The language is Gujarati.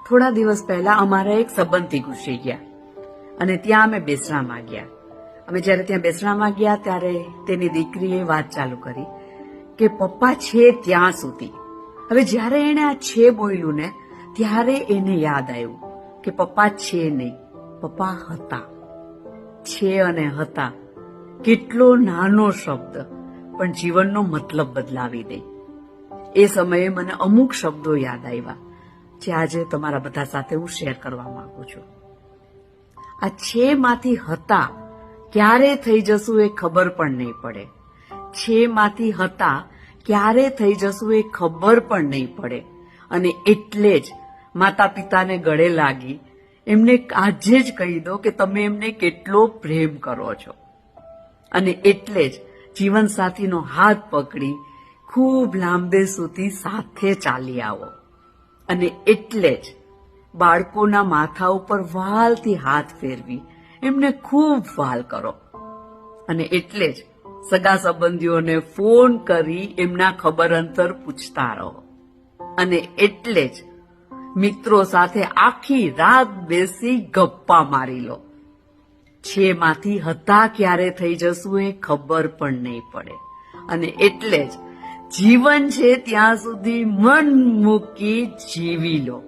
થોડા દિવસ પહેલા અમારા એક સંબંધી ઘૂસી ગયા અને ત્યાં અમે બેસણામાં ગયા. અમે જયારે ત્યાં બેસણામાં ગયા ત્યારે તેની દીકરીએ વાત ચાલુ કરી કે પપ્પા છે ત્યાં સુધી. હવે જયારે એને આ છે બોલ્યું ને ત્યારે એને યાદ આવ્યું કે પપ્પા છે નહીં, પપ્પા હતા. છે અને હતા કેટલો નાનો શબ્દ પણ જીવનનો મતલબ બદલાવી દે. એ સમયે મને અમુક શબ્દો યાદ આવ્યા જે આજે તમારા બધા સાથે હું શેર કરવા માંગુ છું. આ છે માંથી હતા ક્યારે થઈ જશું એ ખબર પણ નહીં પડે. છે માંથી હતા ક્યારે થઈ જશું એ ખબર પણ નહીં પડે. અને એટલે જ માતા પિતાને ગળે લાગી એમને આજે જ કહી દો કે તમે એમને કેટલો પ્રેમ કરો છો. અને એટલે જ જીવનસાથીનો હાથ પકડી ખૂબ લાંબે સુધી સાથે ચાલી આવો. અને એટલે જ બાળકોના માથા ઉપર વ્હાલથી હાથ ફેરવી એમને ખૂબ વ્હાલ કરો. અને એટલે જ સગા સંબંધીઓને ફોન કરી એમના ખબર અંતર પૂછતા રહો. અને એટલે જ મિત્રો સાથે આખી રાત બેસી ગપ્પા મારી લો. છે માંથી હતા ક્યારે થઈ જશું એ ખબર પણ નહીં પડે. અને એટલે જ જીવન છે ત્યાં સુધી મન મૂકી જીવી લો.